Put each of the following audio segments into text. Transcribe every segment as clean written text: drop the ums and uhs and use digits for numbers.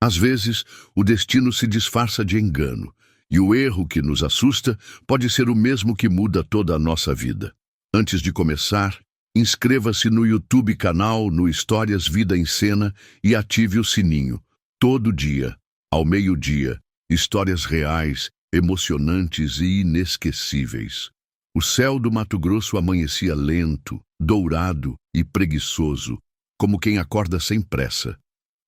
Às vezes, o destino se disfarça de engano, e o erro que nos assusta pode ser o mesmo que muda toda a nossa vida. Antes de começar, inscreva-se no YouTube canal no Histórias Vida em Cena e ative o sininho. Todo dia, ao meio-dia, histórias reais, emocionantes e inesquecíveis. O céu do Mato Grosso amanhecia lento, dourado e preguiçoso, como quem acorda sem pressa.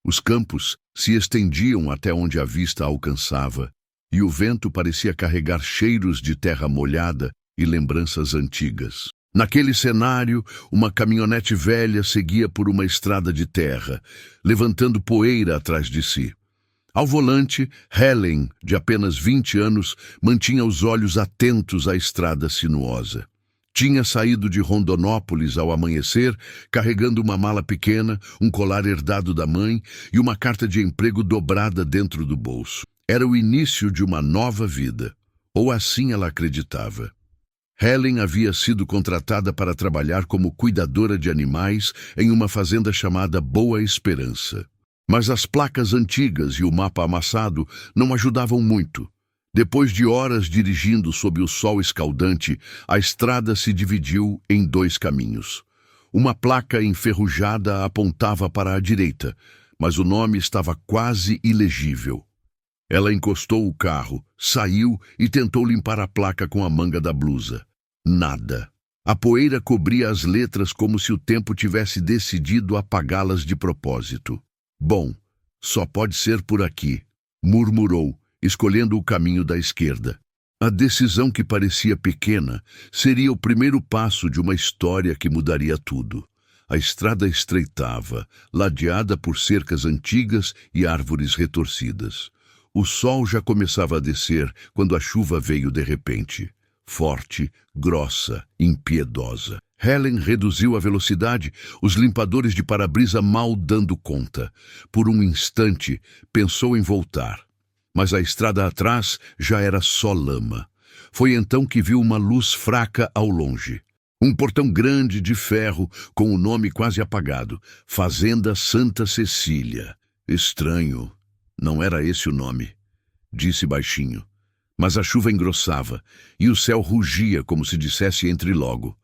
Os campos se estendiam até onde a vista alcançava, e o vento parecia carregar cheiros de terra molhada e lembranças antigas. Naquele cenário, uma caminhonete velha seguia por uma estrada de terra, levantando poeira atrás de si. Ao volante, Helen, de apenas 20 anos, mantinha os olhos atentos à estrada sinuosa. Tinha saído de Rondonópolis ao amanhecer, carregando uma mala pequena, um colar herdado da mãe e uma carta de emprego dobrada dentro do bolso. Era o início de uma nova vida, ou assim ela acreditava. Helen havia sido contratada para trabalhar como cuidadora de animais em uma fazenda chamada Boa Esperança. Mas as placas antigas e o mapa amassado não ajudavam muito. Depois de horas dirigindo sob o sol escaldante, a estrada se dividiu em 2 caminhos. Uma placa enferrujada apontava para a direita, mas o nome estava quase ilegível. Ela encostou o carro, saiu e tentou limpar a placa com a manga da blusa. Nada. A poeira cobria as letras como se o tempo tivesse decidido apagá-las de propósito. Bom, só pode ser por aqui, murmurou, escolhendo o caminho da esquerda. A decisão que parecia pequena seria o primeiro passo de uma história que mudaria tudo. A estrada estreitava, ladeada por cercas antigas e árvores retorcidas. O sol já começava a descer quando a chuva veio de repente. Forte, grossa, impiedosa. Helen reduziu a velocidade, os limpadores de para-brisa mal dando conta. Por um instante, pensou em voltar. Mas a estrada atrás já era só lama. Foi então que viu uma luz fraca ao longe. Um portão grande de ferro, com o nome quase apagado. Fazenda Santa Cecília. Estranho. Não era esse o nome, disse baixinho. Mas a chuva engrossava, e o céu rugia como se dissesse entre logo.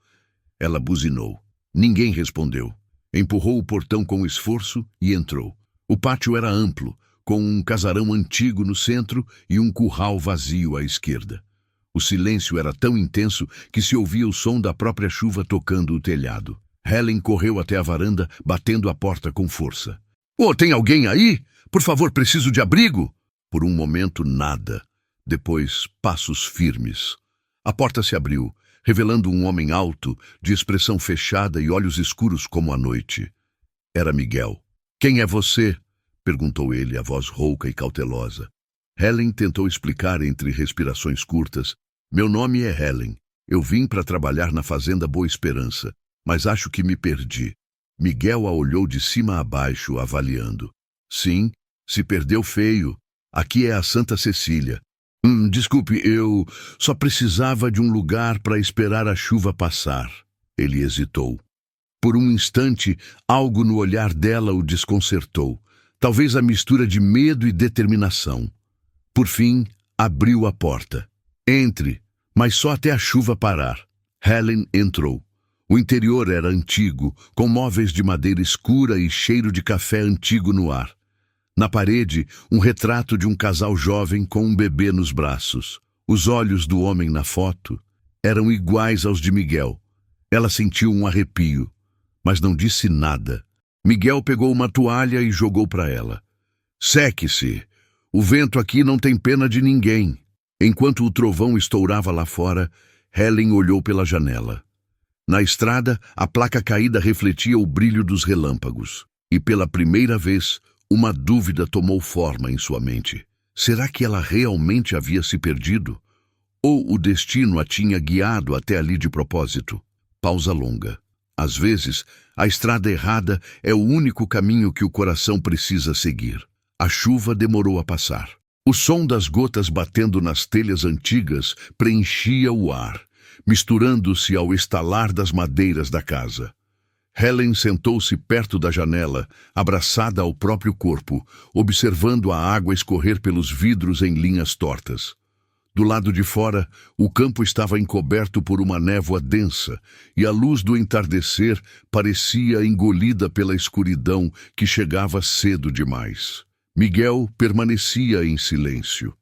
Ela buzinou. Ninguém respondeu. Empurrou o portão com esforço e entrou. O pátio era amplo, com um casarão antigo no centro e um curral vazio à esquerda. O silêncio era tão intenso que se ouvia o som da própria chuva tocando o telhado. Helen correu até a varanda, batendo a porta com força. "Oh, tem alguém aí? Por favor, preciso de abrigo!" Por um momento, nada. Depois, passos firmes. A porta se abriu, revelando um homem alto, de expressão fechada e olhos escuros como a noite. Era Miguel. "Quem é você?" perguntou ele, a voz rouca e cautelosa. Helen tentou explicar entre respirações curtas. "Meu nome é Helen. Eu vim para trabalhar na fazenda Boa Esperança, mas acho que me perdi." Miguel a olhou de cima a baixo, avaliando. "Sim, se perdeu feio. Aqui é a Santa Cecília." Desculpe, eu só precisava de um lugar para esperar a chuva passar." Ele hesitou. Por um instante, algo no olhar dela o desconcertou. Talvez a mistura de medo e determinação. Por fim, abriu a porta. "Entre, mas só até a chuva parar." Helen entrou. O interior era antigo, com móveis de madeira escura e cheiro de café antigo no ar. Na parede, um retrato de um casal jovem com um bebê nos braços. Os olhos do homem na foto eram iguais aos de Miguel. Ela sentiu um arrepio, mas não disse nada. Miguel pegou uma toalha e jogou para ela. "Seque-se. O vento aqui não tem pena de ninguém." Enquanto o trovão estourava lá fora, Helen olhou pela janela. Na estrada, a placa caída refletia o brilho dos relâmpagos. E pela primeira vez, uma dúvida tomou forma em sua mente. Será que ela realmente havia se perdido? Ou o destino a tinha guiado até ali de propósito? Pausa longa. Às vezes, a estrada errada é o único caminho que o coração precisa seguir. A chuva demorou a passar. O som das gotas batendo nas telhas antigas preenchia o ar, misturando-se ao estalar das madeiras da casa. Helen sentou-se perto da janela, abraçada ao próprio corpo, observando a água escorrer pelos vidros em linhas tortas. Do lado de fora, o campo estava encoberto por uma névoa densa, e a luz do entardecer parecia engolida pela escuridão que chegava cedo demais. Miguel permanecia em silêncio.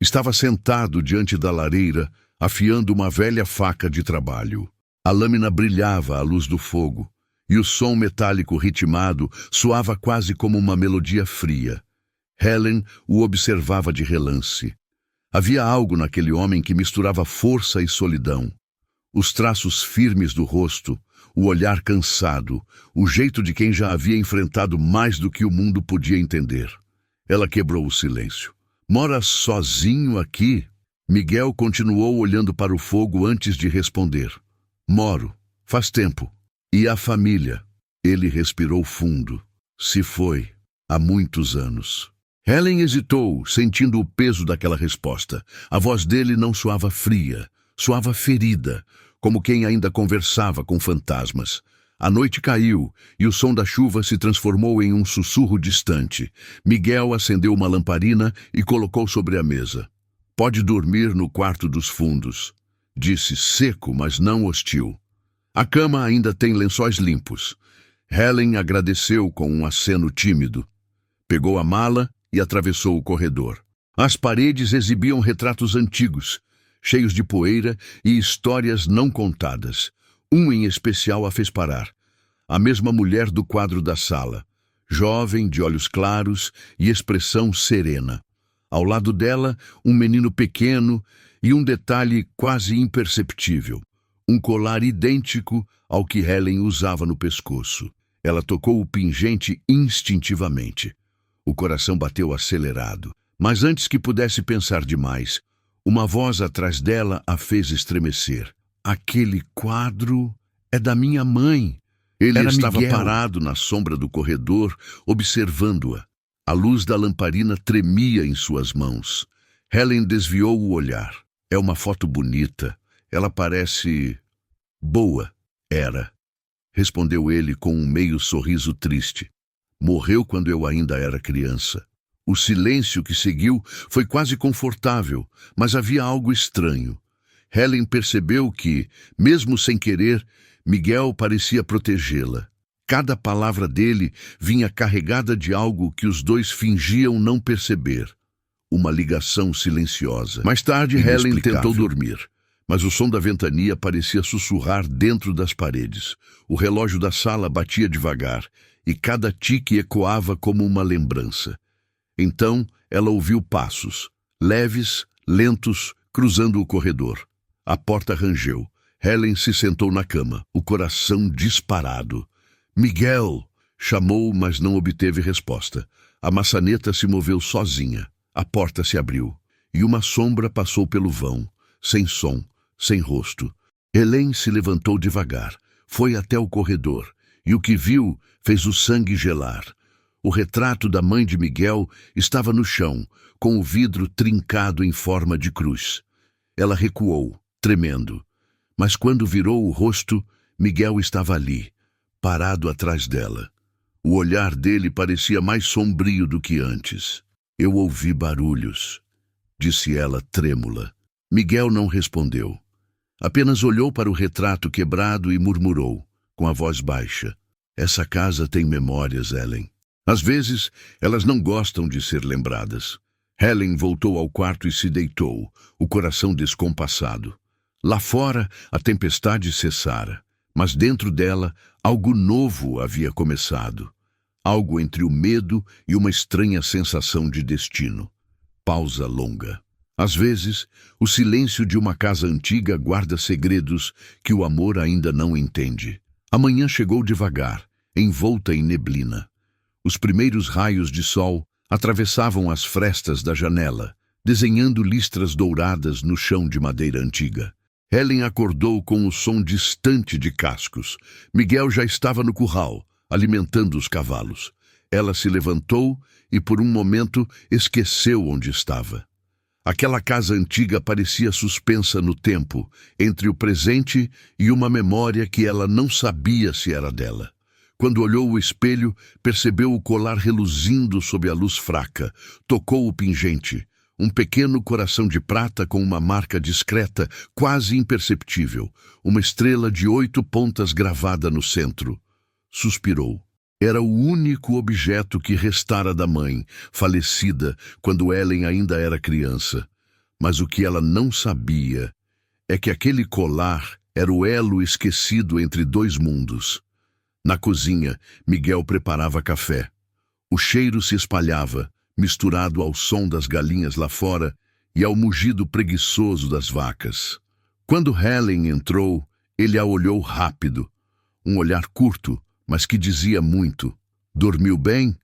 Estava sentado diante da lareira, afiando uma velha faca de trabalho. A lâmina brilhava à luz do fogo, e o som metálico ritmado soava quase como uma melodia fria. Helen o observava de relance. Havia algo naquele homem que misturava força e solidão. Os traços firmes do rosto, o olhar cansado, o jeito de quem já havia enfrentado mais do que o mundo podia entender. Ela quebrou o silêncio. "Mora sozinho aqui?" Miguel continuou olhando para o fogo antes de responder. "Moro. Faz tempo." "E a família?" Ele respirou fundo. "Se foi. Há muitos anos." Helen hesitou, sentindo o peso daquela resposta. A voz dele não soava fria, soava ferida, como quem ainda conversava com fantasmas. A noite caiu, e o som da chuva se transformou em um sussurro distante. Miguel acendeu uma lamparina e colocou sobre a mesa. "Pode dormir no quarto dos fundos", disse seco, mas não hostil. "A cama ainda tem lençóis limpos." Helen agradeceu com um aceno tímido. Pegou a mala e atravessou o corredor. As paredes exibiam retratos antigos, cheios de poeira e histórias não contadas. Um em especial a fez parar. A mesma mulher do quadro da sala, jovem, de olhos claros e expressão serena. Ao lado dela, um menino pequeno e um detalhe quase imperceptível. Um colar idêntico ao que Helen usava no pescoço. Ela tocou o pingente instintivamente. O coração bateu acelerado, mas antes que pudesse pensar demais, uma voz atrás dela a fez estremecer. "Aquele quadro é da minha mãe." Ele estava parado na sombra do corredor, observando-a. A luz da lamparina tremia em suas mãos. Helen desviou o olhar. "É uma foto bonita. Ela parece... boa." "Era", respondeu ele com um meio sorriso triste. "Morreu quando eu ainda era criança." O silêncio que seguiu foi quase confortável, mas havia algo estranho. Helen percebeu que, mesmo sem querer, Miguel parecia protegê-la. Cada palavra dele vinha carregada de algo que os dois fingiam não perceber. Uma ligação silenciosa. Mais tarde, Helen tentou dormir, mas o som da ventania parecia sussurrar dentro das paredes. O relógio da sala batia devagar, e cada tique ecoava como uma lembrança. Então, ela ouviu passos, leves, lentos, cruzando o corredor. A porta rangeu. Helen se sentou na cama, o coração disparado. "Miguel!" chamou, mas não obteve resposta. A maçaneta se moveu sozinha. A porta se abriu, e uma sombra passou pelo vão, sem som, sem rosto. Helen se levantou devagar, foi até o corredor, e o que viu fez o sangue gelar. O retrato da mãe de Miguel estava no chão, com o vidro trincado em forma de cruz. Ela recuou, tremendo. Mas quando virou o rosto, Miguel estava ali, parado atrás dela. O olhar dele parecia mais sombrio do que antes. "Eu ouvi barulhos", disse ela trêmula. Miguel não respondeu. Apenas olhou para o retrato quebrado e murmurou, com a voz baixa: "Essa casa tem memórias, Helen. Às vezes, elas não gostam de ser lembradas." Helen voltou ao quarto e se deitou, o coração descompassado. Lá fora, a tempestade cessara, mas dentro dela, algo novo havia começado. Algo entre o medo e uma estranha sensação de destino. Pausa longa. Às vezes, o silêncio de uma casa antiga guarda segredos que o amor ainda não entende. A manhã chegou devagar, envolta em neblina. Os primeiros raios de sol atravessavam as frestas da janela, desenhando listras douradas no chão de madeira antiga. Helen acordou com o som distante de cascos. Miguel já estava no curral, alimentando os cavalos. Ela se levantou e, por um momento, esqueceu onde estava. Aquela casa antiga parecia suspensa no tempo, entre o presente e uma memória que ela não sabia se era dela. Quando olhou o espelho, percebeu o colar reluzindo sob a luz fraca. Tocou o pingente. Um pequeno coração de prata com uma marca discreta, quase imperceptível. Uma estrela de 8 pontas gravada no centro. Suspirou. Era o único objeto que restara da mãe, falecida quando Ellen ainda era criança. Mas o que ela não sabia é que aquele colar era o elo esquecido entre 2 mundos. Na cozinha, Miguel preparava café. O cheiro se espalhava, misturado ao som das galinhas lá fora e ao mugido preguiçoso das vacas. Quando Helen entrou, ele a olhou rápido. Um olhar curto, mas que dizia muito. "Dormiu bem?"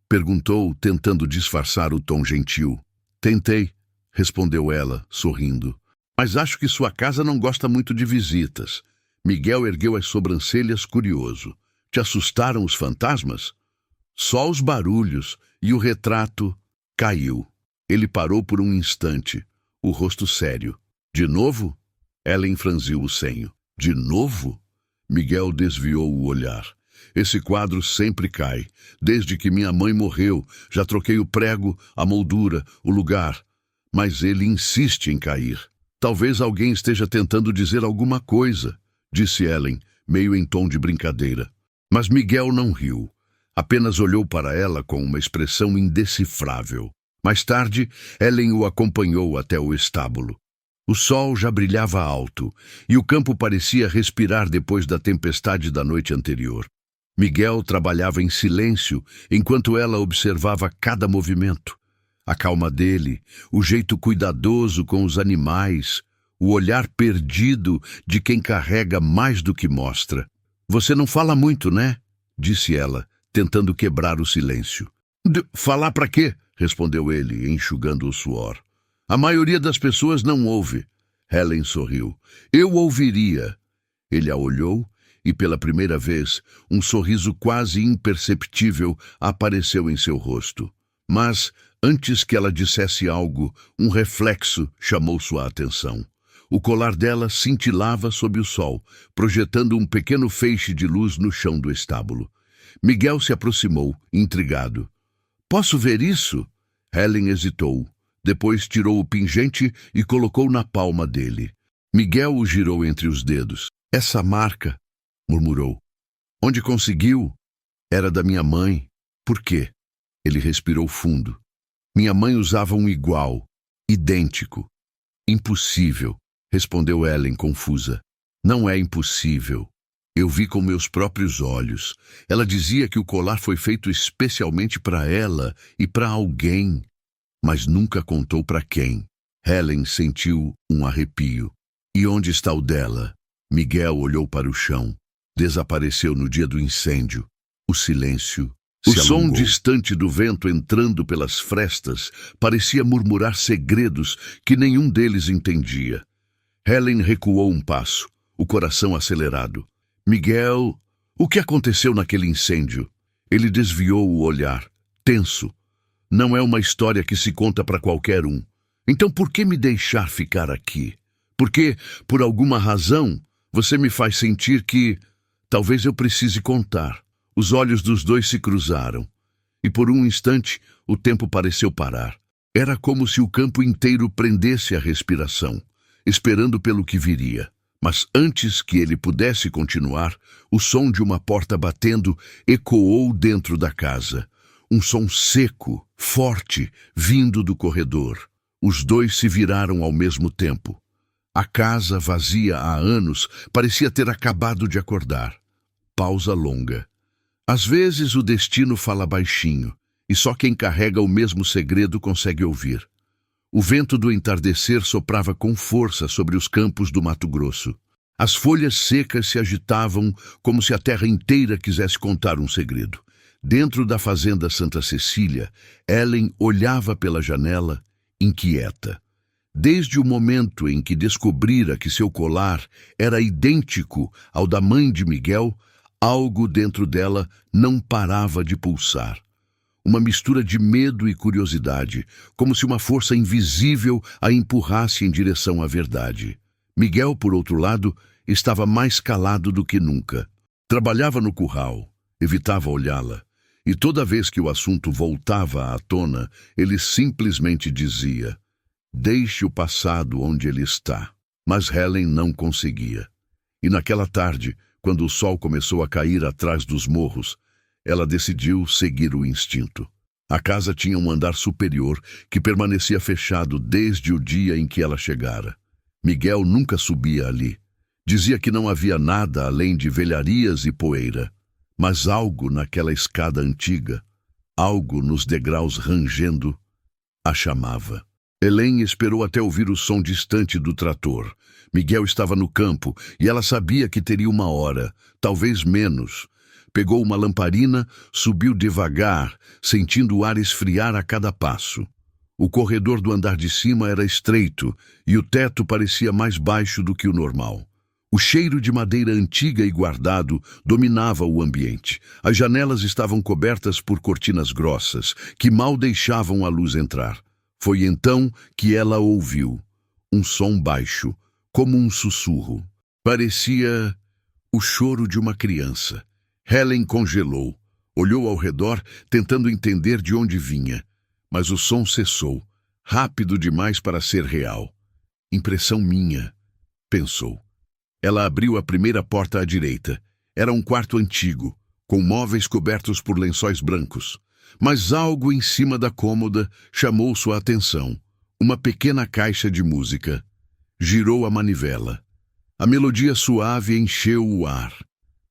perguntou, tentando disfarçar o tom gentil. "Tentei", respondeu ela, sorrindo. "Mas acho que sua casa não gosta muito de visitas." Miguel ergueu as sobrancelhas, curioso. "Te assustaram os fantasmas?" "Só os barulhos", e o retrato caiu. Ele parou por um instante, o rosto sério. "De novo?" Ellen franziu o senho. "De novo?" Miguel desviou o olhar. "Esse quadro sempre cai. Desde que minha mãe morreu, já troquei o prego, a moldura, o lugar. Mas ele insiste em cair." "Talvez alguém esteja tentando dizer alguma coisa", disse Ellen, meio em tom de brincadeira. Mas Miguel não riu. Apenas olhou para ela com uma expressão indecifrável. Mais tarde, Ellen o acompanhou até o estábulo. O sol já brilhava alto, e o campo parecia respirar depois da tempestade da noite anterior. Miguel trabalhava em silêncio, enquanto ela observava cada movimento. A calma dele, o jeito cuidadoso com os animais, o olhar perdido de quem carrega mais do que mostra. "Você não fala muito, né?" disse ela, tentando quebrar o silêncio. "Falar pra quê?" respondeu ele, enxugando o suor. "A maioria das pessoas não ouve." Helen sorriu. "Eu ouviria." Ele a olhou e, pela primeira vez, um sorriso quase imperceptível apareceu em seu rosto. Mas, antes que ela dissesse algo, um reflexo chamou sua atenção. O colar dela cintilava sob o sol, projetando um pequeno feixe de luz no chão do estábulo. Miguel se aproximou, intrigado. "Posso ver isso?" Helen hesitou. Depois tirou o pingente e colocou na palma dele. Miguel o girou entre os dedos. "Essa marca", murmurou. "Onde conseguiu?" "Era da minha mãe." "Por quê?" Ele respirou fundo. "Minha mãe usava um igual, idêntico." "Impossível", respondeu Ellen, confusa. "Não é impossível. Eu vi com meus próprios olhos. Ela dizia que o colar foi feito especialmente para ela e para alguém, mas nunca contou para quem." Helen sentiu um arrepio. "E onde está o dela?" Miguel olhou para o chão. Desapareceu no dia do incêndio. O silêncio se alongou. O som distante do vento entrando pelas frestas parecia murmurar segredos que nenhum deles entendia. Helen recuou um passo, o coração acelerado. "Miguel, o que aconteceu naquele incêndio?" Ele desviou o olhar, tenso. "Não é uma história que se conta para qualquer um. Então por que me deixar ficar aqui? Porque, por alguma razão, você me faz sentir que talvez eu precise contar." Os olhos dos dois se cruzaram, e por um instante o tempo pareceu parar. Era como se o campo inteiro prendesse a respiração, esperando pelo que viria. Mas antes que ele pudesse continuar, o som de uma porta batendo ecoou dentro da casa. Um som seco, forte, vindo do corredor. Os dois se viraram ao mesmo tempo. A casa, vazia há anos, parecia ter acabado de acordar. Pausa longa. Às vezes o destino fala baixinho, e só quem carrega o mesmo segredo consegue ouvir. O vento do entardecer soprava com força sobre os campos do Mato Grosso. As folhas secas se agitavam como se a terra inteira quisesse contar um segredo. Dentro da fazenda Santa Cecília, Ellen olhava pela janela, inquieta. Desde o momento em que descobrira que seu colar era idêntico ao da mãe de Miguel, algo dentro dela não parava de pulsar. uma mistura de medo e curiosidade, como se uma força invisível a empurrasse em direção à verdade. Miguel, por outro lado, estava mais calado do que nunca. Trabalhava no curral, evitava olhá-la, e toda vez que o assunto voltava à tona, ele simplesmente dizia: "Deixe o passado onde ele está." Mas Helen não conseguia. E naquela tarde, quando o sol começou a cair atrás dos morros, ela decidiu seguir o instinto. A casa tinha um andar superior que permanecia fechado desde o dia em que ela chegara. Miguel nunca subia ali. Dizia que não havia nada além de velharias e poeira. Mas algo naquela escada antiga, algo nos degraus rangendo, a chamava. Helen esperou até ouvir o som distante do trator. Miguel estava no campo e ela sabia que teria 1 hora, talvez menos. Pegou uma lamparina, subiu devagar, sentindo o ar esfriar a cada passo. O corredor do andar de cima era estreito e o teto parecia mais baixo do que o normal. O cheiro de madeira antiga e guardado dominava o ambiente. As janelas estavam cobertas por cortinas grossas, que mal deixavam a luz entrar. Foi então que ela ouviu um som baixo, como um sussurro. Parecia o choro de uma criança. Helen congelou, olhou ao redor, tentando entender de onde vinha. Mas o som cessou, rápido demais para ser real. Impressão minha, pensou. Ela abriu a primeira porta à direita. Era um quarto antigo, com móveis cobertos por lençóis brancos. Mas algo em cima da cômoda chamou sua atenção. Uma pequena caixa de música. Girou a manivela. A melodia suave encheu o ar.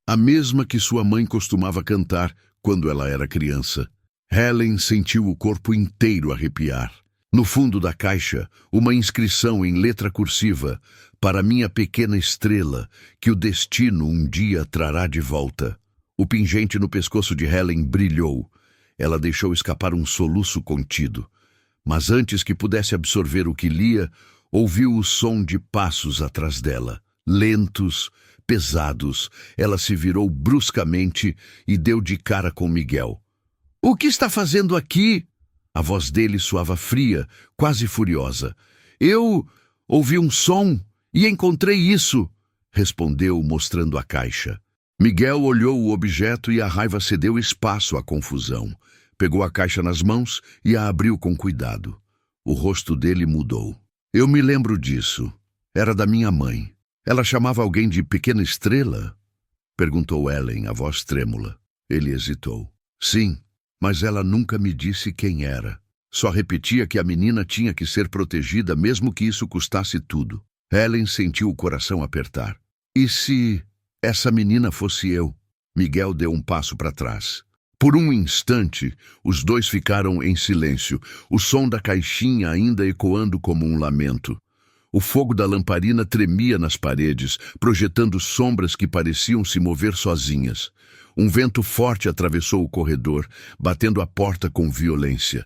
A mesma que sua mãe costumava cantar quando ela era criança. Helen sentiu o corpo inteiro arrepiar. No fundo da caixa, uma inscrição em letra cursiva: "Para minha pequena estrela, que o destino um dia trará de volta." O pingente no pescoço de Helen brilhou. Ela deixou escapar um soluço contido. Mas antes que pudesse absorver o que lia, ouviu o som de passos atrás dela. Lentos, pesados, ela se virou bruscamente e deu de cara com Miguel. "O que está fazendo aqui?" A voz dele soava fria, quase furiosa. "Eu ouvi um som e encontrei isso", respondeu, mostrando a caixa. Miguel olhou o objeto e a raiva cedeu espaço à confusão. Pegou a caixa nas mãos e a abriu com cuidado. O rosto dele mudou. "Eu me lembro disso. Era da minha mãe. Ela chamava alguém de pequena estrela?" perguntou Helen, a voz trêmula. Ele hesitou. "Sim, mas ela nunca me disse quem era. Só repetia que a menina tinha que ser protegida, mesmo que isso custasse tudo." Helen sentiu o coração apertar. "E se essa menina fosse eu?" Miguel deu um passo para trás. Por um instante, os dois ficaram em silêncio, o som da caixinha ainda ecoando como um lamento. O fogo da lamparina tremia nas paredes, projetando sombras que pareciam se mover sozinhas. Um vento forte atravessou o corredor, batendo a porta com violência.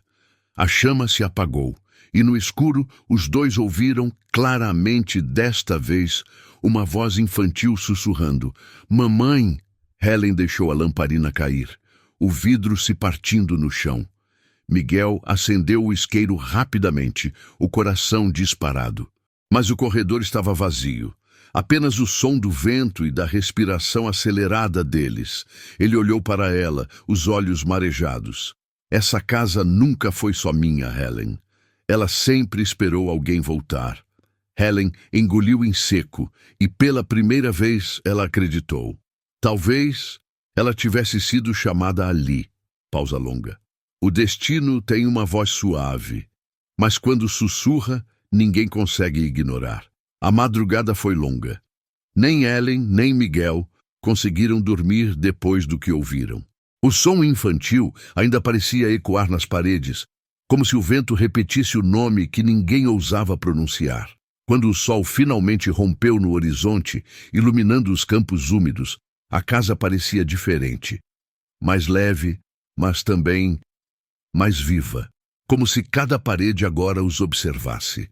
A chama se apagou, e no escuro os dois ouviram claramente, desta vez, uma voz infantil sussurrando: "Mamãe!" Helen deixou a lamparina cair, o vidro se partindo no chão. Miguel acendeu o isqueiro rapidamente, o coração disparado. Mas o corredor estava vazio. Apenas o som do vento e da respiração acelerada deles. Ele olhou para ela, os olhos marejados. "Essa casa nunca foi só minha, Helen. Ela sempre esperou alguém voltar." Helen engoliu em seco e pela primeira vez ela acreditou. Talvez ela tivesse sido chamada ali. Pausa longa. O destino tem uma voz suave, mas quando sussurra, ninguém consegue ignorar. A madrugada foi longa. Nem Helen, nem Miguel conseguiram dormir depois do que ouviram. O som infantil ainda parecia ecoar nas paredes, como se o vento repetisse o nome que ninguém ousava pronunciar. Quando o sol finalmente rompeu no horizonte, iluminando os campos úmidos, a casa parecia diferente. Mais leve, mas também mais viva, como se cada parede agora os observasse.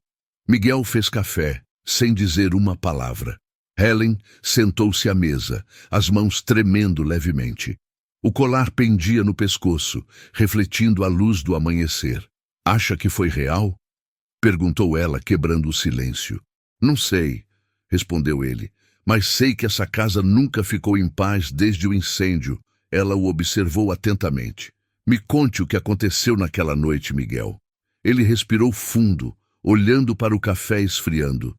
Miguel fez café, sem dizer uma palavra. Helen sentou-se à mesa, as mãos tremendo levemente. O colar pendia no pescoço, refletindo a luz do amanhecer. Acha que foi real? Perguntou ela, quebrando o silêncio. Não sei, respondeu ele, mas sei que essa casa nunca ficou em paz desde o incêndio. Ela o observou atentamente. Me conte o que aconteceu naquela noite, Miguel. Ele respirou fundo, olhando para o café esfriando.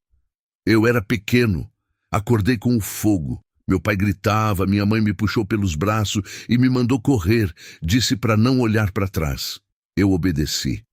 Eu era pequeno. Acordei com o fogo. Meu pai gritava, minha mãe me puxou pelos braços e me mandou correr. Disse para não olhar para trás. Eu obedeci.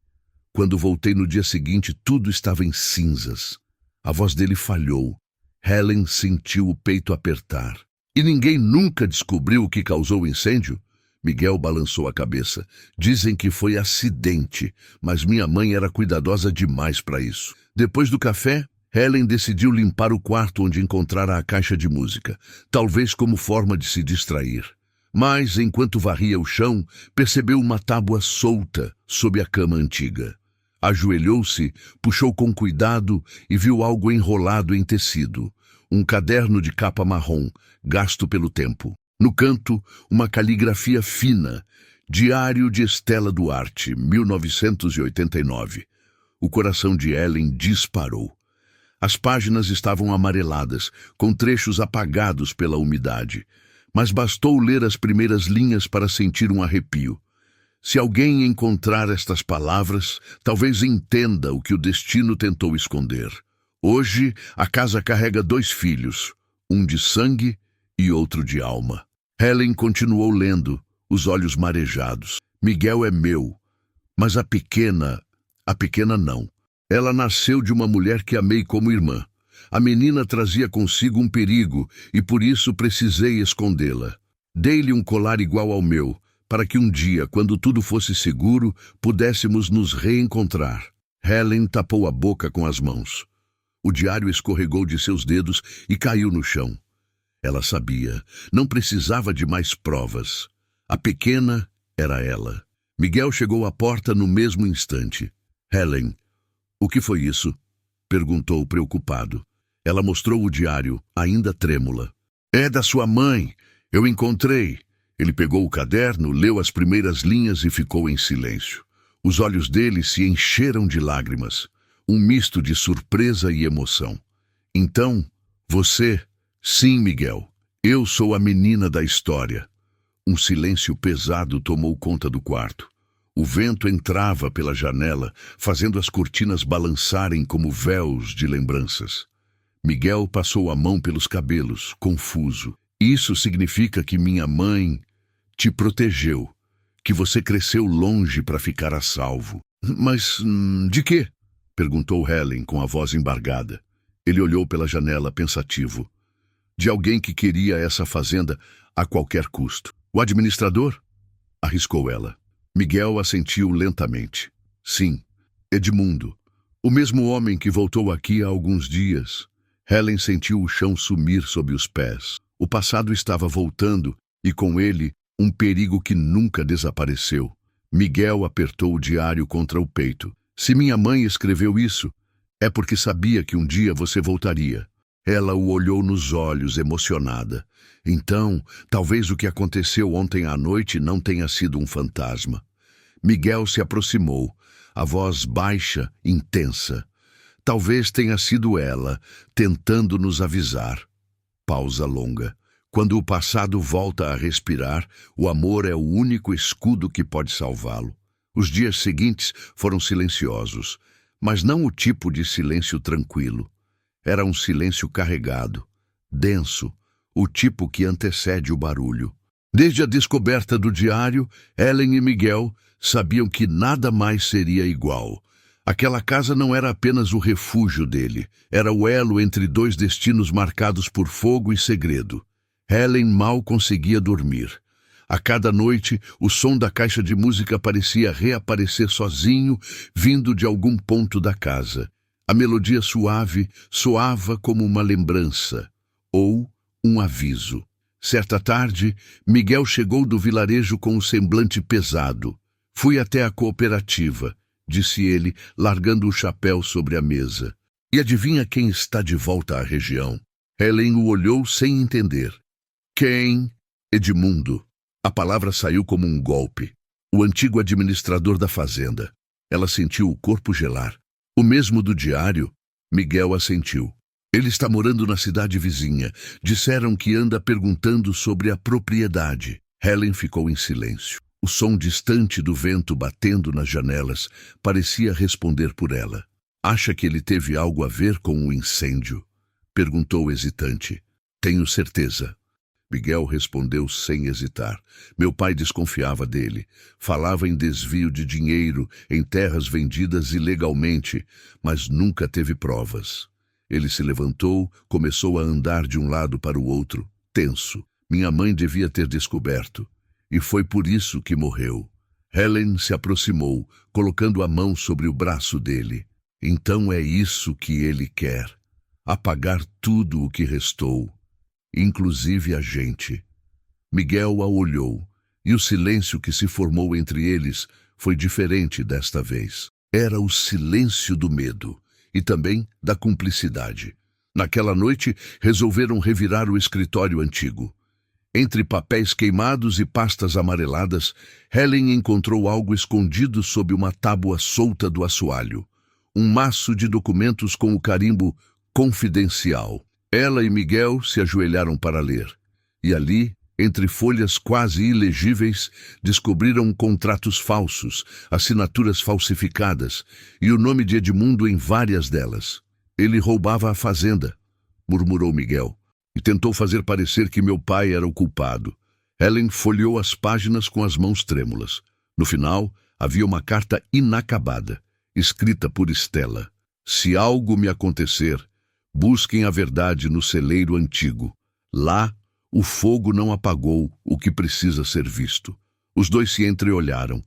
Quando voltei no dia seguinte, tudo estava em cinzas. A voz dele falhou. Helen sentiu o peito apertar. E ninguém nunca descobriu o que causou o incêndio? Miguel balançou a cabeça. Dizem que foi acidente, mas minha mãe era cuidadosa demais para isso. Depois do café, Helen decidiu limpar o quarto onde encontrara a caixa de música, talvez como forma de se distrair. Mas, enquanto varria o chão, percebeu uma tábua solta sob a cama antiga. Ajoelhou-se, puxou com cuidado e viu algo enrolado em tecido. Um caderno de capa marrom, gasto pelo tempo. No canto, uma caligrafia fina. Diário de Estela Duarte, 1989. O coração de Helen disparou. As páginas estavam amareladas, com trechos apagados pela umidade. Mas bastou ler as primeiras linhas para sentir um arrepio. Se alguém encontrar estas palavras, talvez entenda o que o destino tentou esconder. Hoje, a casa carrega 2 filhos, um de sangue e outro de alma. Helen continuou lendo, os olhos marejados. Miguel é meu, mas a pequena não. Ela nasceu de uma mulher que amei como irmã. A menina trazia consigo um perigo e por isso precisei escondê-la. Dei-lhe um colar igual ao meu, para que um dia, quando tudo fosse seguro, pudéssemos nos reencontrar. Helen tapou a boca com as mãos. O diário escorregou de seus dedos e caiu no chão. Ela sabia, não precisava de mais provas. A pequena era ela. Miguel chegou à porta no mesmo instante. Helen, o que foi isso? Perguntou preocupado. Ela mostrou o diário, ainda trêmula. É da sua mãe. Eu encontrei. Ele pegou o caderno, leu as primeiras linhas e ficou em silêncio. Os olhos dele se encheram de lágrimas. Um misto de surpresa e emoção. Então, você... Sim, Miguel. Eu sou a menina da história. Um silêncio pesado tomou conta do quarto. O vento entrava pela janela, fazendo as cortinas balançarem como véus de lembranças. Miguel passou a mão pelos cabelos, confuso. Isso significa que minha mãe te protegeu, que você cresceu longe para ficar a salvo. Mas de quê? Perguntou Helen com a voz embargada. Ele olhou pela janela pensativo. De alguém que queria essa fazenda a qualquer custo. O administrador? Arriscou ela. Miguel assentiu lentamente. Sim, Edmundo. O mesmo homem que voltou aqui há alguns dias. Helen sentiu o chão sumir sob os pés. O passado estava voltando e com ele um perigo que nunca desapareceu. Miguel apertou o diário contra o peito. Se minha mãe escreveu isso, é porque sabia que um dia você voltaria. Ela o olhou nos olhos, emocionada. Então, talvez o que aconteceu ontem à noite não tenha sido um fantasma. Miguel se aproximou, a voz baixa, intensa. Talvez tenha sido ela, tentando nos avisar. Pausa longa. Quando o passado volta a respirar, o amor é o único escudo que pode salvá-lo. Os dias seguintes foram silenciosos, mas não o tipo de silêncio tranquilo. Era um silêncio carregado, denso, o tipo que antecede o barulho. Desde a descoberta do diário, Helen e Miguel sabiam que nada mais seria igual. Aquela casa não era apenas o refúgio dele, era o elo entre 2 destinos marcados por fogo e segredo. Helen mal conseguia dormir. A cada noite, o som da caixa de música parecia reaparecer sozinho, vindo de algum ponto da casa. A melodia suave soava como uma lembrança, ou um aviso. Certa tarde, Miguel chegou do vilarejo com um semblante pesado. Fui até a cooperativa, disse ele, largando o chapéu sobre a mesa. E adivinha quem está de volta à região? Helen o olhou sem entender. Quem? Edmundo. A palavra saiu como um golpe. O antigo administrador da fazenda. Ela sentiu o corpo gelar. O mesmo do diário? Miguel assentiu. Ele está morando na cidade vizinha. Disseram que anda perguntando sobre a propriedade. Helen ficou em silêncio. O som distante do vento batendo nas janelas parecia responder por ela. Acha que ele teve algo a ver com o incêndio? Perguntou hesitante. Tenho certeza. Miguel respondeu sem hesitar. Meu pai desconfiava dele. Falava em desvio de dinheiro, em terras vendidas ilegalmente, mas nunca teve provas. Ele se levantou, começou a andar de um lado para o outro, tenso. Minha mãe devia ter descoberto. E foi por isso que morreu. Helen se aproximou, colocando a mão sobre o braço dele. Então é isso que ele quer. Apagar tudo o que restou. Inclusive a gente. Miguel a olhou, e o silêncio que se formou entre eles foi diferente desta vez. Era o silêncio do medo, e também da cumplicidade. Naquela noite, resolveram revirar o escritório antigo. Entre papéis queimados e pastas amareladas, Helen encontrou algo escondido sob uma tábua solta do assoalho. Um maço de documentos com o carimbo confidencial. Ela e Miguel se ajoelharam para ler. E ali, entre folhas quase ilegíveis, descobriram contratos falsos, assinaturas falsificadas e o nome de Edmundo em várias delas. Ele roubava a fazenda, murmurou Miguel, e tentou fazer parecer que meu pai era o culpado. Helen folheou as páginas com as mãos trêmulas. No final, havia uma carta inacabada, escrita por Estela. Se algo me acontecer, busquem a verdade no celeiro antigo. Lá, o fogo não apagou o que precisa ser visto. Os dois se entreolharam.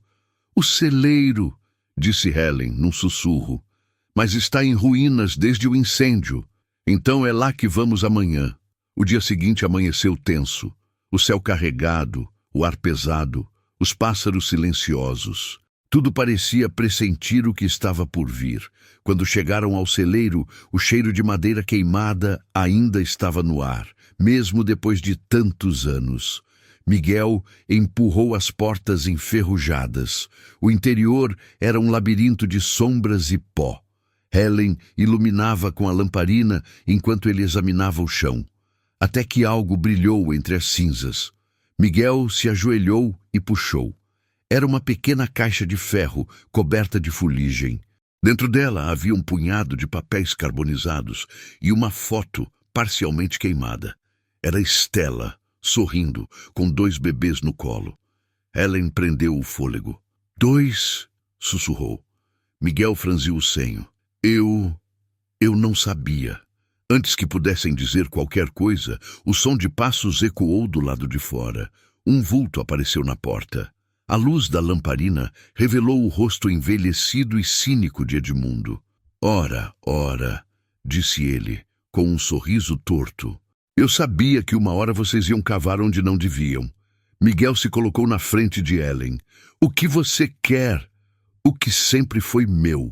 O celeiro, disse Helen num sussurro, mas está em ruínas desde o incêndio. Então é lá que vamos amanhã. O dia seguinte amanheceu tenso. O céu carregado, o ar pesado, os pássaros silenciosos. Tudo parecia pressentir o que estava por vir. Quando chegaram ao celeiro, o cheiro de madeira queimada ainda estava no ar, mesmo depois de tantos anos. Miguel empurrou as portas enferrujadas. O interior era um labirinto de sombras e pó. Helen iluminava com a lamparina enquanto ele examinava o chão, até que algo brilhou entre as cinzas. Miguel se ajoelhou e puxou. Era uma pequena caixa de ferro coberta de fuligem. Dentro dela havia um punhado de papéis carbonizados e uma foto parcialmente queimada. Era Estela, sorrindo, com 2 bebês no colo. Helen prendeu o fôlego. 2? Sussurrou. Miguel franziu o senho. Eu não sabia. Antes que pudessem dizer qualquer coisa, o som de passos ecoou do lado de fora. Um vulto apareceu na porta. A luz da lamparina revelou o rosto envelhecido e cínico de Edmundo. Ora, disse ele, com um sorriso torto. Eu sabia que uma hora vocês iam cavar onde não deviam. Miguel se colocou na frente de Helen. O que você quer? O que sempre foi meu,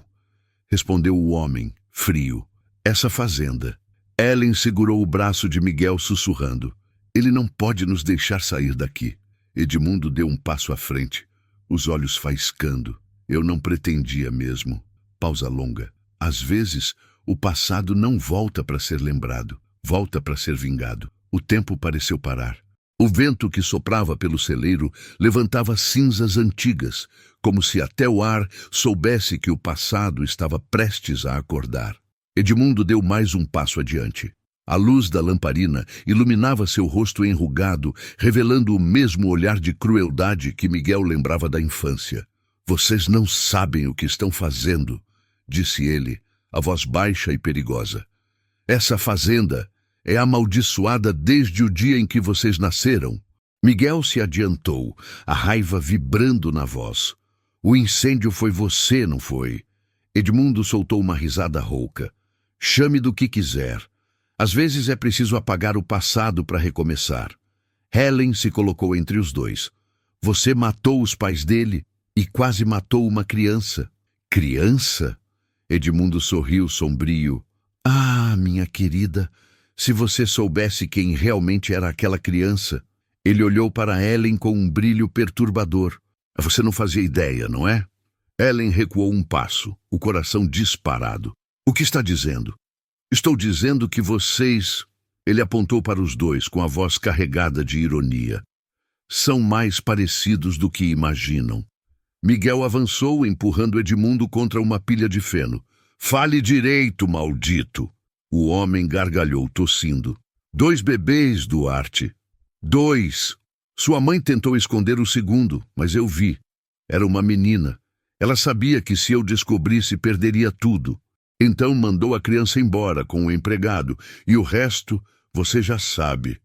respondeu o homem, frio. Essa fazenda. Helen segurou o braço de Miguel sussurrando. Ele não pode nos deixar sair daqui. Edmundo deu um passo à frente, os olhos faiscando. Eu não pretendia mesmo. Pausa longa. Às vezes, o passado não volta para ser lembrado, volta para ser vingado. O tempo pareceu parar. O vento que soprava pelo celeiro levantava cinzas antigas, como se até o ar soubesse que o passado estava prestes a acordar. Edmundo deu mais um passo adiante. A luz da lamparina iluminava seu rosto enrugado, revelando o mesmo olhar de crueldade que Miguel lembrava da infância. Vocês não sabem o que estão fazendo, disse ele, a voz baixa e perigosa. Essa fazenda é amaldiçoada desde o dia em que vocês nasceram. Miguel se adiantou, a raiva vibrando na voz. O incêndio foi você, não foi? Edmundo soltou uma risada rouca. Chame do que quiser. Às vezes é preciso apagar o passado para recomeçar. Helen se colocou entre os dois. Você matou os pais dele e quase matou uma criança. Criança? Edmundo sorriu sombrio. Ah, minha querida, se você soubesse quem realmente era aquela criança. Ele olhou para Ellen com um brilho perturbador. Você não fazia ideia, não é? Ellen recuou um passo, o coração disparado. O que está dizendo? Estou dizendo que vocês... Ele apontou para os dois com a voz carregada de ironia. São mais parecidos do que imaginam. Miguel avançou, empurrando Edmundo contra uma pilha de feno. Fale direito, maldito! O homem gargalhou, tossindo. 2 bebês, Duarte. 2. Sua mãe tentou esconder o segundo, mas eu vi. Era uma menina. Ela sabia que se eu descobrisse, perderia tudo. Então mandou a criança embora com o empregado, e o resto, você já sabe.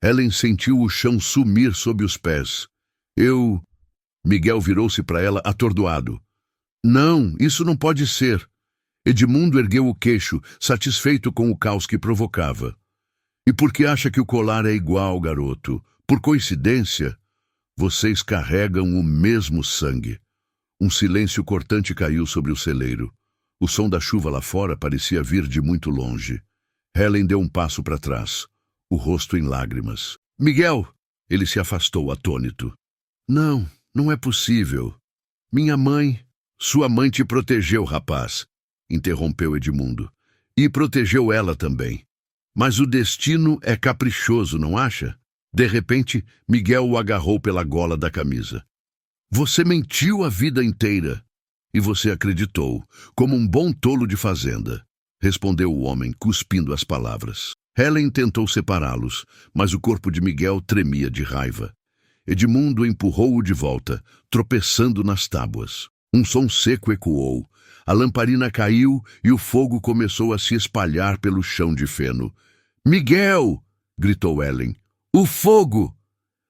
Ellen sentiu o chão sumir sob os pés. Miguel virou-se para ela atordoado. Não, isso não pode ser. Edmundo ergueu o queixo, satisfeito com o caos que provocava. E por que acha que o colar é igual, garoto? Por coincidência? Vocês carregam o mesmo sangue. Um silêncio cortante caiu sobre o celeiro. O som da chuva lá fora parecia vir de muito longe. Helen deu um passo para trás, o rosto em lágrimas. Miguel! Ele se afastou, atônito. Não, não é possível. Minha mãe... Sua mãe te protegeu, rapaz, interrompeu Edmundo. E protegeu ela também. Mas o destino é caprichoso, não acha? De repente, Miguel o agarrou pela gola da camisa. Você mentiu a vida inteira. E você acreditou, como um bom tolo de fazenda, respondeu o homem, cuspindo as palavras. Helen tentou separá-los, mas o corpo de Miguel tremia de raiva. Edmundo empurrou-o de volta, tropeçando nas tábuas. Um som seco ecoou. A lamparina caiu e o fogo começou a se espalhar pelo chão de feno. Miguel! Gritou Helen. O fogo!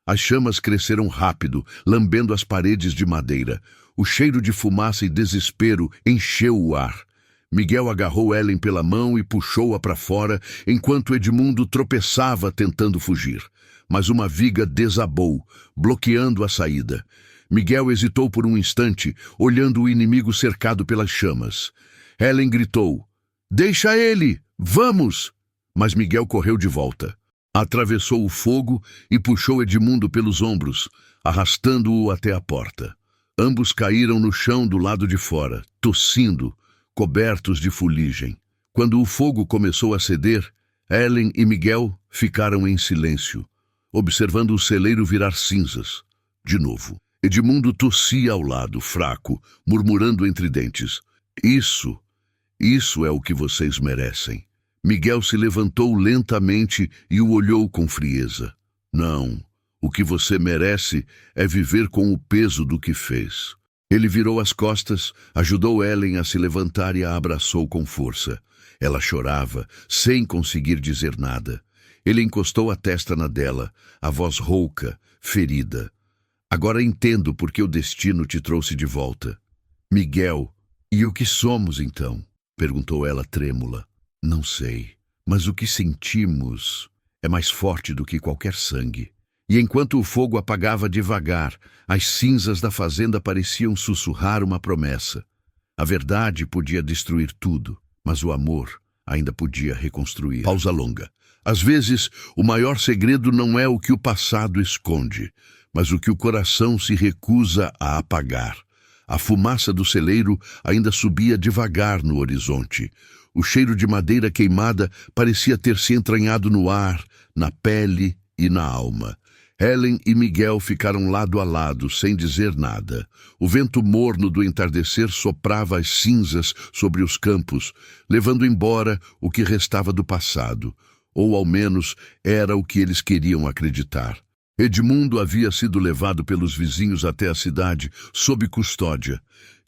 As chamas cresceram rápido, lambendo as paredes de madeira. O cheiro de fumaça e desespero encheu o ar. Miguel agarrou Helen pela mão e puxou-a para fora, enquanto Edmundo tropeçava tentando fugir. Mas uma viga desabou, bloqueando a saída. Miguel hesitou por um instante, olhando o inimigo cercado pelas chamas. Helen gritou, Deixa ele! Vamos! Mas Miguel correu de volta. Atravessou o fogo e puxou Edmundo pelos ombros, arrastando-o até a porta. Ambos caíram no chão do lado de fora, tossindo, cobertos de fuligem. Quando o fogo começou a ceder, Helen e Miguel ficaram em silêncio, observando o celeiro virar cinzas. De novo, Edmundo tossia ao lado, fraco, murmurando entre dentes. Isso é o que vocês merecem. Miguel se levantou lentamente e o olhou com frieza. Não, o que você merece é viver com o peso do que fez. Ele virou as costas, ajudou Helen a se levantar e a abraçou com força. Ela chorava, sem conseguir dizer nada. Ele encostou a testa na dela, a voz rouca, ferida. Agora entendo por que o destino te trouxe de volta. Miguel, e o que somos então? Perguntou ela trêmula. Não sei, mas o que sentimos é mais forte do que qualquer sangue. E enquanto o fogo apagava devagar, as cinzas da fazenda pareciam sussurrar uma promessa. A verdade podia destruir tudo, mas o amor ainda podia reconstruir. Pausa longa. Às vezes, o maior segredo não é o que o passado esconde, mas o que o coração se recusa a apagar. A fumaça do celeiro ainda subia devagar no horizonte. O cheiro de madeira queimada parecia ter se entranhado no ar, na pele e na alma. Helen e Miguel ficaram lado a lado, sem dizer nada. O vento morno do entardecer soprava as cinzas sobre os campos, levando embora o que restava do passado. Ou, ao menos, era o que eles queriam acreditar. Edmundo havia sido levado pelos vizinhos até a cidade, sob custódia.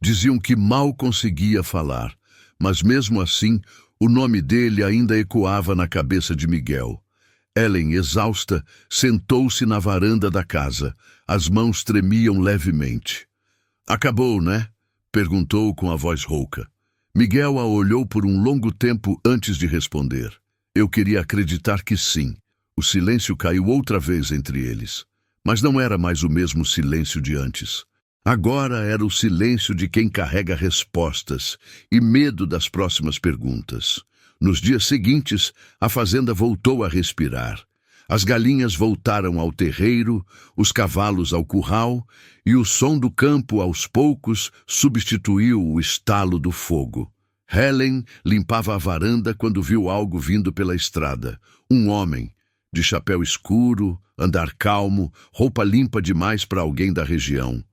Diziam que mal conseguia falar, mas mesmo assim, o nome dele ainda ecoava na cabeça de Miguel. Helen, exausta, sentou-se na varanda da casa. As mãos tremiam levemente. Acabou, né? Perguntou com a voz rouca. Miguel a olhou por um longo tempo antes de responder. Eu queria acreditar que sim. O silêncio caiu outra vez entre eles. Mas não era mais o mesmo silêncio de antes. Agora era o silêncio de quem carrega respostas e medo das próximas perguntas. Nos dias seguintes, a fazenda voltou a respirar. As galinhas voltaram ao terreiro, os cavalos ao curral, e o som do campo, aos poucos, substituiu o estalo do fogo. Helen limpava a varanda quando viu algo vindo pela estrada. Um homem, de chapéu escuro, andar calmo, roupa limpa demais para alguém da região.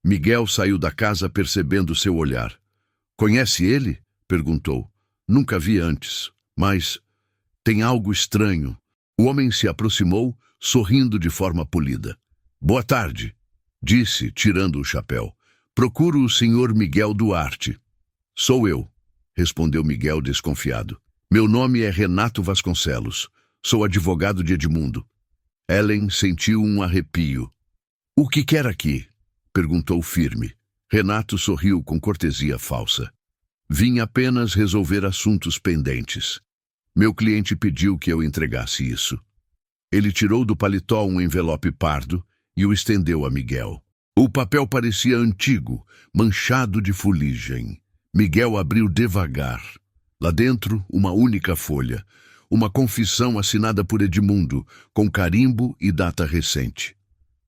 Miguel saiu da casa percebendo seu olhar. "Conhece ele?" perguntou. "Nunca vi antes, mas tem algo estranho." O homem se aproximou, sorrindo de forma polida. "Boa tarde", disse, tirando o chapéu. "Procuro o senhor Miguel Duarte." "Sou eu", respondeu Miguel desconfiado. "Meu nome é Renato Vasconcelos. Sou advogado de Edmundo." Helen sentiu um arrepio. "O que quer aqui?" perguntou firme. Renato sorriu com cortesia falsa. "Vim apenas resolver assuntos pendentes. Meu cliente pediu que eu entregasse isso." Ele tirou do paletó um envelope pardo e o estendeu a Miguel. O papel parecia antigo, manchado de fuligem. Miguel abriu devagar. Lá dentro, uma única folha. Uma confissão assinada por Edmundo, com carimbo e data recente.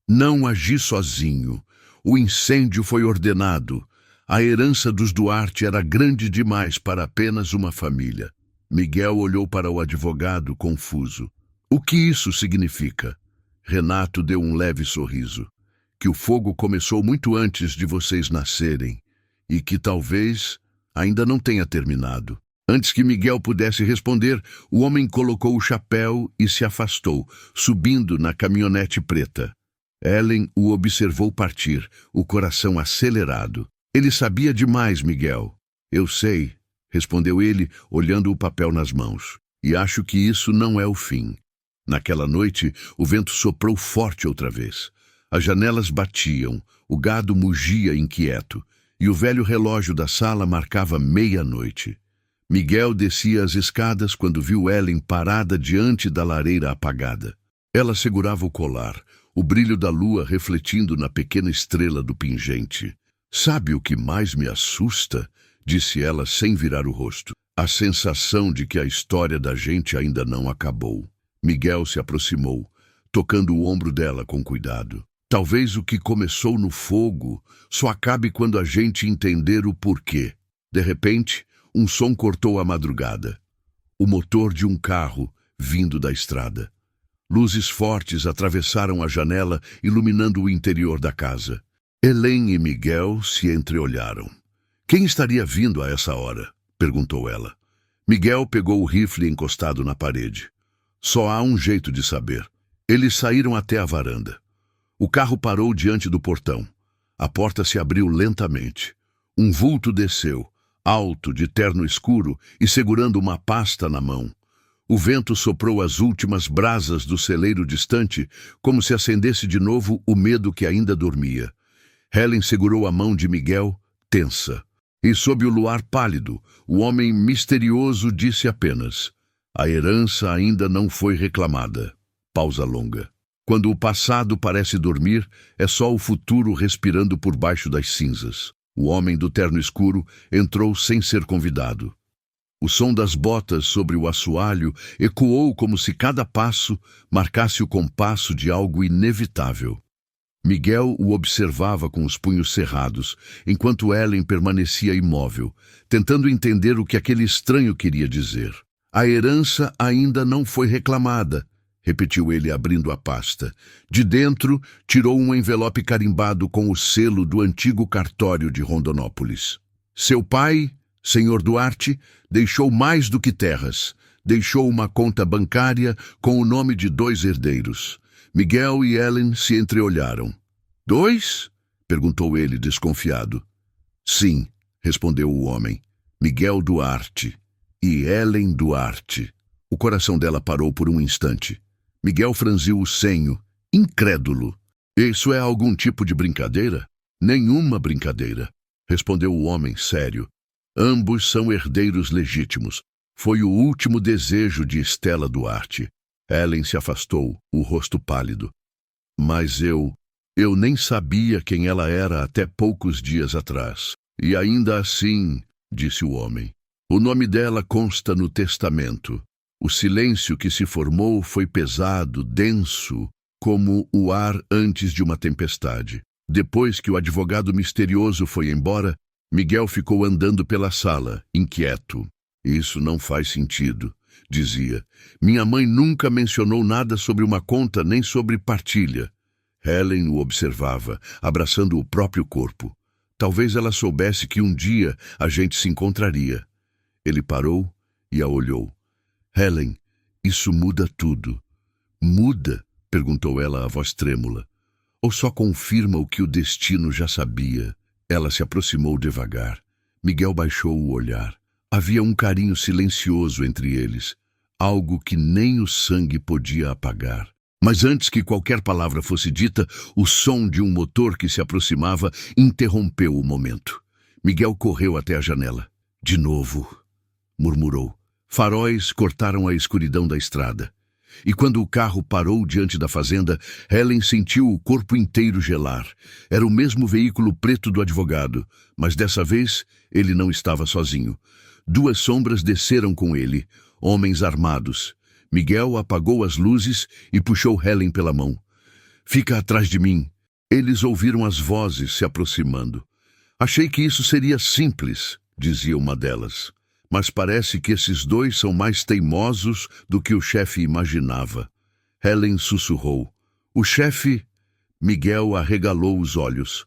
"Não agi sozinho. O incêndio foi ordenado. A herança dos Duarte era grande demais para apenas uma família." Miguel olhou para o advogado, confuso. "O que isso significa?" Renato deu um leve sorriso. "Que o fogo começou muito antes de vocês nascerem e que talvez ainda não tenha terminado." Antes que Miguel pudesse responder, o homem colocou o chapéu e se afastou, subindo na caminhonete preta. Helen o observou partir, o coração acelerado. "Ele sabia demais, Miguel." "Eu sei", respondeu ele, olhando o papel nas mãos. "E acho que isso não é o fim." Naquela noite, o vento soprou forte outra vez. As janelas batiam, o gado mugia inquieto, e o velho relógio da sala marcava meia-noite. Miguel descia as escadas quando viu Helen parada diante da lareira apagada. Ela segurava o colar, o brilho da lua refletindo na pequena estrela do pingente. "Sabe o que mais me assusta?" disse ela sem virar o rosto. "A sensação de que a história da gente ainda não acabou." Miguel se aproximou, tocando o ombro dela com cuidado. "Talvez o que começou no fogo só acabe quando a gente entender o porquê." De repente, um som cortou a madrugada. O motor de um carro vindo da estrada. Luzes fortes atravessaram a janela, iluminando o interior da casa. Helen e Miguel se entreolharam. "Quem estaria vindo a essa hora?" perguntou ela. Miguel pegou o rifle encostado na parede. "Só há um jeito de saber." Eles saíram até a varanda. O carro parou diante do portão. A porta se abriu lentamente. Um vulto desceu, alto, de terno escuro e segurando uma pasta na mão. O vento soprou as últimas brasas do celeiro distante, como se acendesse de novo o medo que ainda dormia. Helen segurou a mão de Miguel, tensa. E sob o luar pálido, o homem misterioso disse apenas: "A herança ainda não foi reclamada." Pausa longa. Quando o passado parece dormir, é só o futuro respirando por baixo das cinzas. O homem do terno escuro entrou sem ser convidado. O som das botas sobre o assoalho ecoou como se cada passo marcasse o compasso de algo inevitável. Miguel o observava com os punhos cerrados, enquanto Helen permanecia imóvel, tentando entender o que aquele estranho queria dizer. "A herança ainda não foi reclamada", repetiu ele abrindo a pasta. De dentro, tirou um envelope carimbado com o selo do antigo cartório de Rondonópolis. "Seu pai, senhor Duarte, deixou mais do que terras. Deixou uma conta bancária com o nome de 2 herdeiros." Miguel e Helen se entreolharam. "Dois?" perguntou ele, desconfiado. "Sim", respondeu o homem. "Miguel Duarte e Helen Duarte." O coração dela parou por um instante. Miguel franziu o senho, incrédulo. "Isso é algum tipo de brincadeira?" "Nenhuma brincadeira", respondeu o homem sério. "Ambos são herdeiros legítimos. Foi o último desejo de Estela Duarte." Helen se afastou, o rosto pálido. "Mas eu nem sabia quem ela era até poucos dias atrás. E ainda assim", disse o homem, "o nome dela consta no testamento." O silêncio que se formou foi pesado, denso, como o ar antes de uma tempestade. Depois que o advogado misterioso foi embora, Miguel ficou andando pela sala, inquieto. Isso não faz sentido, dizia. Minha mãe nunca mencionou nada sobre uma conta nem sobre partilha. Helen o observava, abraçando o próprio corpo. Talvez ela soubesse que um dia a gente se encontraria. Ele parou e a olhou. Helen, isso muda tudo. Muda? Perguntou ela, a voz trêmula. Ou só confirma o que o destino já sabia? Ela se aproximou devagar. Miguel baixou o olhar. Havia um carinho silencioso entre eles, algo que nem o sangue podia apagar. Mas antes que qualquer palavra fosse dita, o som de um motor que se aproximava interrompeu o momento. Miguel correu até a janela. De novo, murmurou. Faróis cortaram a escuridão da estrada. E quando o carro parou diante da fazenda, Helen sentiu o corpo inteiro gelar. Era o mesmo veículo preto do advogado, mas dessa vez ele não estava sozinho. 2 sombras desceram com ele, homens armados. Miguel apagou as luzes e puxou Helen pela mão. Fica atrás de mim. Eles ouviram as vozes se aproximando. Achei que isso seria simples, dizia uma delas. Mas parece que esses 2 são mais teimosos do que o chefe imaginava. Helen sussurrou. O chefe... Miguel arregalou os olhos.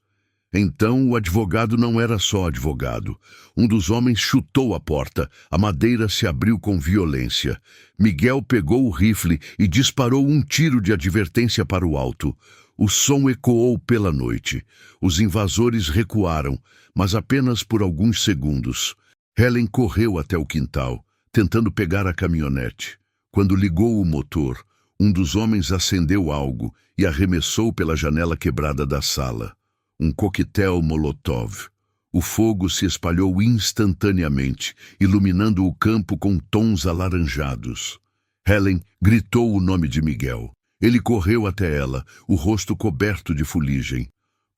Então o advogado não era só advogado. Um dos homens chutou a porta. A madeira se abriu com violência. Miguel pegou o rifle e disparou um tiro de advertência para o alto. O som ecoou pela noite. Os invasores recuaram, mas apenas por alguns segundos. Helen correu até o quintal, tentando pegar a caminhonete. Quando ligou o motor, um dos homens acendeu algo e arremessou pela janela quebrada da sala. Um coquetel Molotov. O fogo se espalhou instantaneamente, iluminando o campo com tons alaranjados. Helen gritou o nome de Miguel. Ele correu até ela, o rosto coberto de fuligem.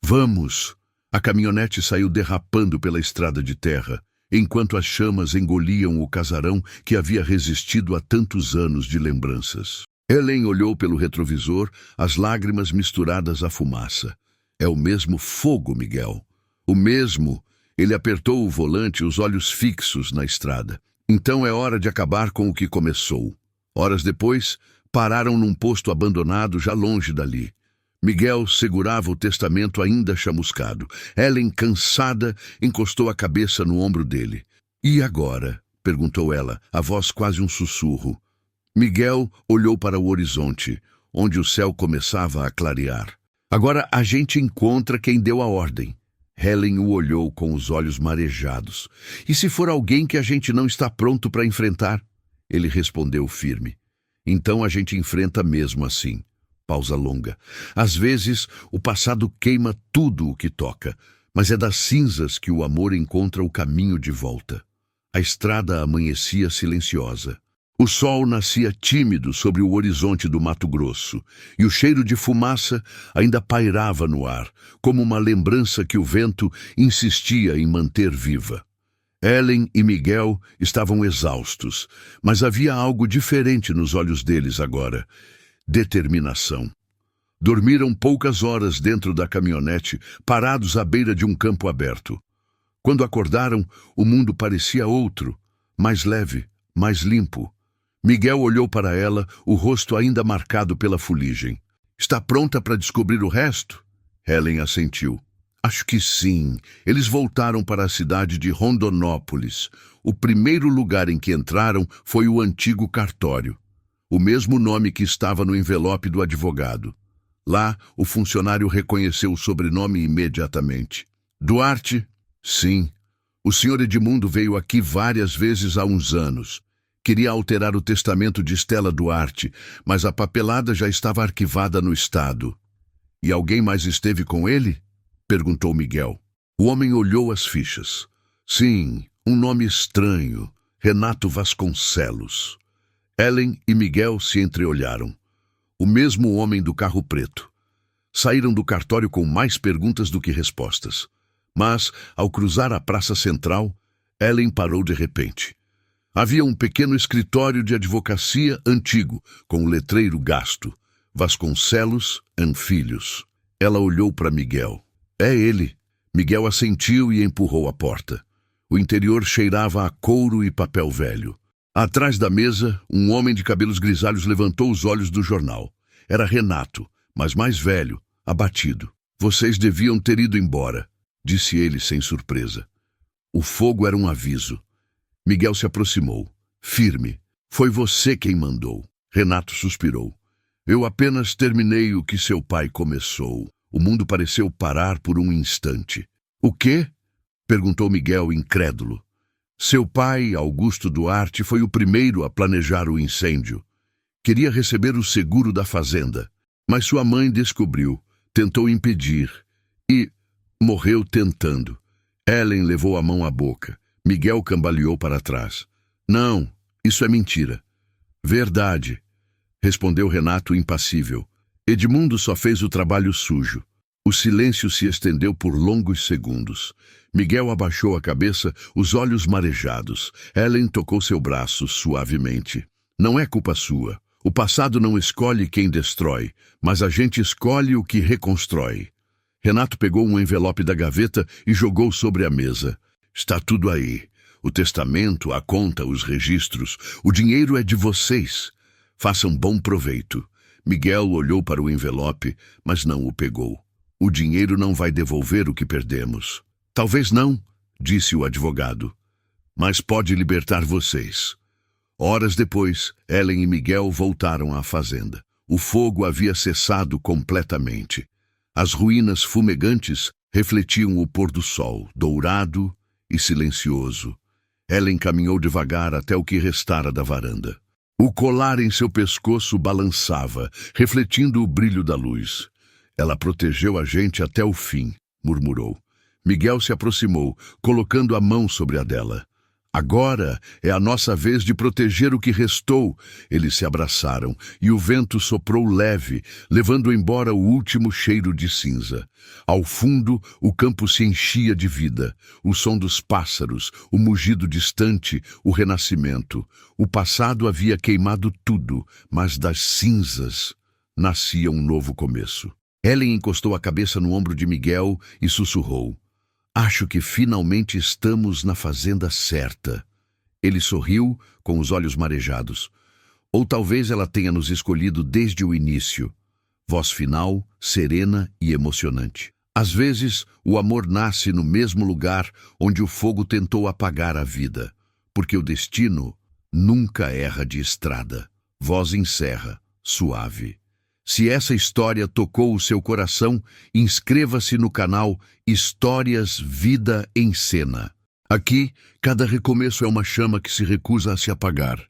Vamos! A caminhonete saiu derrapando pela estrada de terra, enquanto as chamas engoliam o casarão que havia resistido a tantos anos de lembranças. Helen olhou pelo retrovisor, as lágrimas misturadas à fumaça. É o mesmo fogo, Miguel. O mesmo. Ele apertou o volante, os olhos fixos na estrada. Então é hora de acabar com o que começou. Horas depois, pararam num posto abandonado já longe dali. Miguel segurava o testamento ainda chamuscado. Helen, cansada, encostou a cabeça no ombro dele. E agora? Perguntou ela, a voz quase um sussurro. Miguel olhou para o horizonte, onde o céu começava a clarear. Agora a gente encontra quem deu a ordem. Helen o olhou com os olhos marejados. E se for alguém que a gente não está pronto para enfrentar? Ele respondeu firme. Então a gente enfrenta mesmo assim. Pausa longa. Às vezes, o passado queima tudo o que toca, mas é das cinzas que o amor encontra o caminho de volta. A estrada amanhecia silenciosa. O sol nascia tímido sobre o horizonte do Mato Grosso, e o cheiro de fumaça ainda pairava no ar, como uma lembrança que o vento insistia em manter viva. Helen e Miguel estavam exaustos, mas havia algo diferente nos olhos deles agora. Determinação. Dormiram poucas horas dentro da caminhonete, parados à beira de um campo aberto. Quando acordaram, o mundo parecia outro, mais leve, mais limpo. Miguel olhou para ela, o rosto ainda marcado pela fuligem. Está pronta para descobrir o resto? Helen assentiu. Acho que sim. Eles voltaram para a cidade de Rondonópolis. O primeiro lugar em que entraram foi o antigo cartório. O mesmo nome que estava no envelope do advogado. Lá, o funcionário reconheceu o sobrenome imediatamente. Duarte? Sim. O senhor Edmundo veio aqui várias vezes há uns anos. Queria alterar o testamento de Stella Duarte, mas a papelada já estava arquivada no estado. E alguém mais esteve com ele? Perguntou Miguel. O homem olhou as fichas. Sim, um nome estranho. Renato Vasconcelos. Helen e Miguel se entreolharam. O mesmo homem do carro preto. Saíram do cartório com mais perguntas do que respostas. Mas, ao cruzar a praça central, Helen parou de repente. Havia um pequeno escritório de advocacia antigo, com o letreiro gasto. Vasconcelos and Filhos. Ela olhou para Miguel. É ele. Miguel assentiu e empurrou a porta. O interior cheirava a couro e papel velho. Atrás da mesa, um homem de cabelos grisalhos levantou os olhos do jornal. Era Renato, mas mais velho, abatido. Vocês deviam ter ido embora, disse ele sem surpresa. O fogo era um aviso. Miguel se aproximou, firme. Foi você quem mandou. Renato suspirou. Eu apenas terminei o que seu pai começou. O mundo pareceu parar por um instante. O quê? Perguntou Miguel, incrédulo. Seu pai, Augusto Duarte, foi o primeiro a planejar o incêndio. Queria receber o seguro da fazenda, mas sua mãe descobriu, tentou impedir e morreu tentando. Ellen levou a mão à boca. Miguel cambaleou para trás. Não, isso é mentira. Verdade, respondeu Renato impassível. Edmundo só fez o trabalho sujo. O silêncio se estendeu por longos segundos. Miguel abaixou a cabeça, os olhos marejados. Ellen tocou seu braço suavemente. Não é culpa sua. O passado não escolhe quem destrói, mas a gente escolhe o que reconstrói. Renato pegou um envelope da gaveta e jogou sobre a mesa. Está tudo aí. O testamento, a conta, os registros. O dinheiro é de vocês. Façam bom proveito. Miguel olhou para o envelope, mas não o pegou. O dinheiro não vai devolver o que perdemos. Talvez não, disse o advogado, mas pode libertar vocês. Horas depois, Ellen e Miguel voltaram à fazenda. O fogo havia cessado completamente. As ruínas fumegantes refletiam o pôr do sol, dourado e silencioso. Ellen caminhou devagar até o que restara da varanda. O colar em seu pescoço balançava, refletindo o brilho da luz. Ela protegeu a gente até o fim, murmurou. Miguel se aproximou, colocando a mão sobre a dela. Agora é a nossa vez de proteger o que restou. Eles se abraçaram e o vento soprou leve, levando embora o último cheiro de cinza. Ao fundo, o campo se enchia de vida. O som dos pássaros, o mugido distante, o renascimento. O passado havia queimado tudo, mas das cinzas nascia um novo começo. Ellen encostou a cabeça no ombro de Miguel e sussurrou. Acho que finalmente estamos na fazenda certa. Ele sorriu, com os olhos marejados. Ou talvez ela tenha nos escolhido desde o início. Voz final, serena e emocionante. Às vezes, o amor nasce no mesmo lugar onde o fogo tentou apagar a vida, porque o destino nunca erra de estrada. Voz encerra, suave. Se essa história tocou o seu coração, inscreva-se no canal Histórias Vida em Cena. Aqui, cada recomeço é uma chama que se recusa a se apagar.